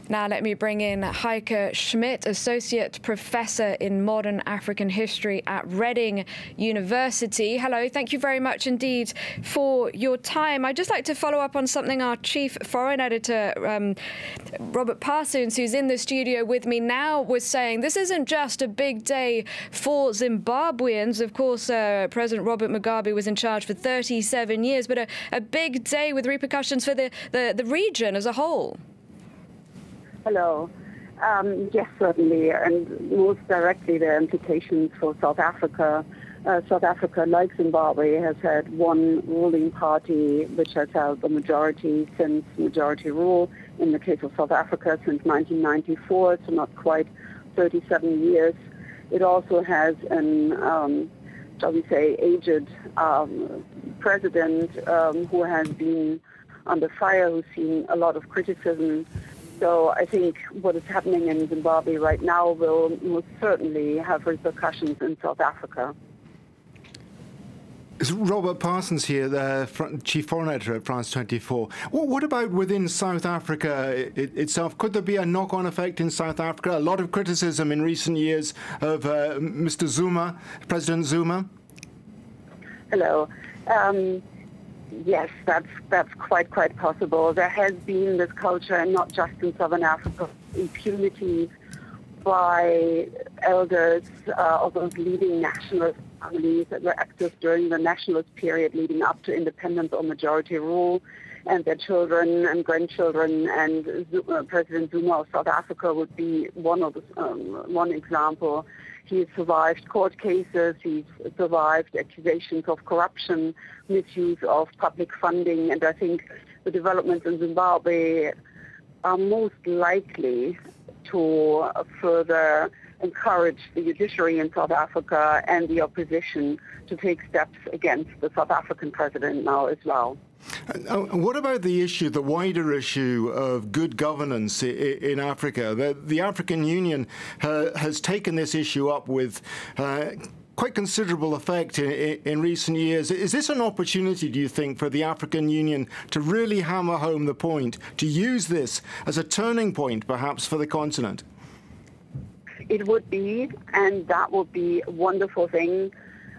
Now let me bring in Heike Schmidt, Associate Professor in Modern African History at Reading University. Hello, thank you very much indeed for your time. I'd just like to follow up on something our Chief Foreign Editor, Robert Parsons, who's in the studio with me now, was saying. This isn't just a big day for Zimbabweans. Of course, President Robert Mugabe was in charge for 37 years, but a big day with repercussions for the region as a whole. Hello. Yes, certainly, and most directly the implications for South Africa. South Africa, like Zimbabwe, has had one ruling party which has held the majority since majority rule, in the case of South Africa, since 1994, so not quite 37 years. It also has an, shall we say, aged president who has been under fire, who's seen a lot of criticism. So I think what is happening in Zimbabwe right now will most certainly have repercussions in South Africa. It's Robert Parsons here, the Chief Foreign Editor at France 24. What about within South Africa itself? Could there be a knock-on effect in South Africa? A lot of criticism in recent years of Mr. Zuma, President Zuma. Hello. Yes, that's quite possible. There has been this culture, and not just in Southern Africa, impunity by elders of those leading nationalist families that were active during the nationalist period leading up to independence or majority rule, and their children and grandchildren. And President Zuma of South Africa would be one example. He's survived court cases, he's survived accusations of corruption, misuse of public funding, and I think the developments in Zimbabwe are most likely to further encourage the judiciary in South Africa and the opposition to take steps against the South African president now as well. What about the wider issue of good governance in Africa? The African Union has taken this issue up with quite considerable effect in recent years. Is this an opportunity, do you think, for the African Union to really hammer home the point, to use this as a turning point, perhaps, for the continent? It would be, and that would be a wonderful thing.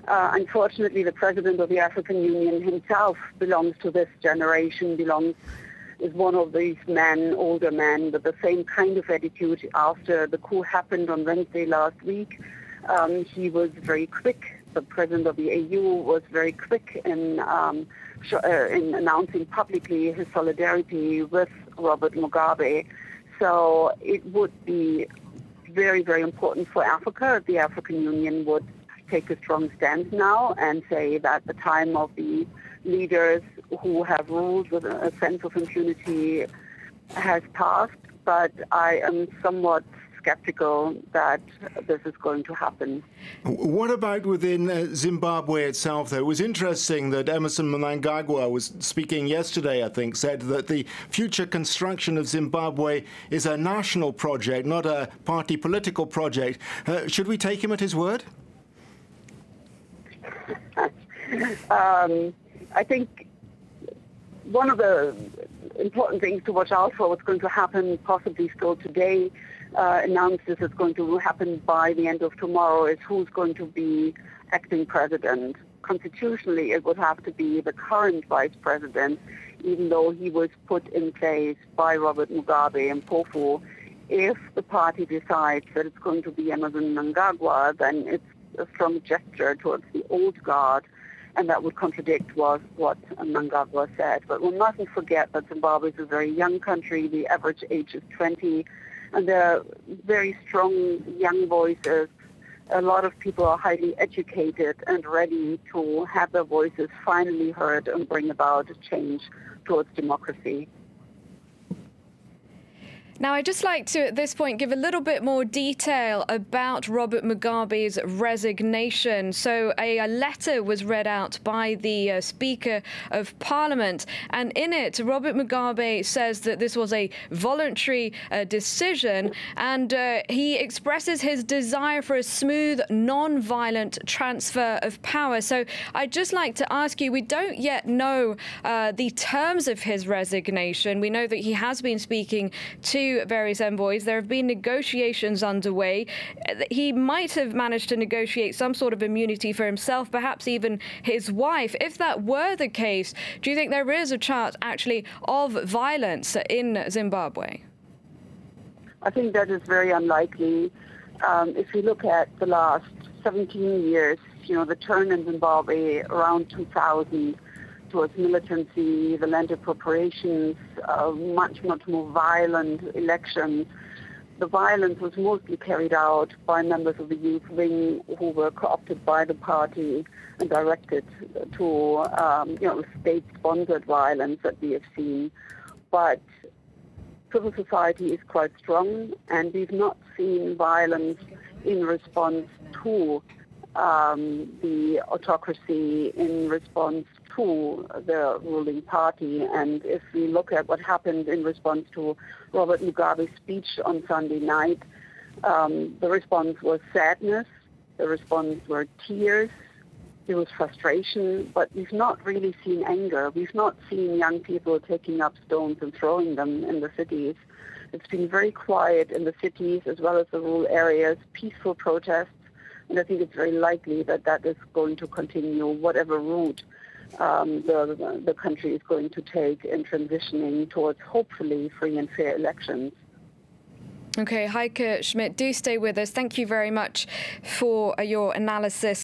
Unfortunately, the president of the African Union himself belongs to this generation, is one of these men, older men, with the same kind of attitude. After the coup happened on Wednesday last week, he was very quick. The president of the AU was very quick in announcing publicly his solidarity with Robert Mugabe. So it would be very, very important for Africa if the African Union would take a strong stand now and say that the time of the leaders who have ruled with a sense of impunity has passed. But I am somewhat skeptical that this is going to happen. What about within Zimbabwe itself, though? It was interesting that Emerson Mnangagwa was speaking yesterday, I think, said that the future construction of Zimbabwe is a national project, not a party political project. Should we take him at his word? I think one of the important things to watch out for, what's going to happen possibly still today, announced this is going to happen by the end of tomorrow, is who's going to be acting president. Constitutionally, it would have to be the current vice president, even though he was put in place by Robert Mugabe and Mpofu. If the party decides that it's going to be Emerson Mnangagwa, then it's a strong gesture towards the old guard, and that would contradict what Mnangagwa said. But we mustn't forget that Zimbabwe is a very young country. The average age is 20, and there are very strong young voices. A lot of people are highly educated and ready to have their voices finally heard and bring about a change towards democracy. Now, I'd just like to, at this point, give a little bit more detail about Robert Mugabe's resignation. So a letter was read out by the Speaker of Parliament, and in it, Robert Mugabe says that this was a voluntary decision, and he expresses his desire for a smooth, non-violent transfer of power. So I'd just like to ask you, we don't yet know the terms of his resignation. We know that he has been speaking to to various envoys. There have been negotiations underway. He might have managed to negotiate some sort of immunity for himself, perhaps even his wife. If that were the case, do you think there is a chance actually of violence in Zimbabwe? I think that is very unlikely. If you look at the last 17 years, the turn in Zimbabwe around 2000 towards militancy, the land appropriations, much more violent elections. The violence was mostly carried out by members of the youth wing who were co-opted by the party and directed to, state-sponsored violence that we have seen. But civil society is quite strong, and we've not seen violence in response to the autocracy, in response to the ruling party. And if we look at what happened in response to Robert Mugabe's speech on Sunday night, the response was sadness, the response were tears, there was frustration, but we've not really seen anger. We've not seen young people taking up stones and throwing them in the cities. It's been very quiet in the cities as well as the rural areas, peaceful protests, and I think it's very likely that that is going to continue, whatever route the country is going to take in transitioning towards hopefully free and fair elections. Okay, Heike Schmidt, do stay with us. Thank you very much for your analysis.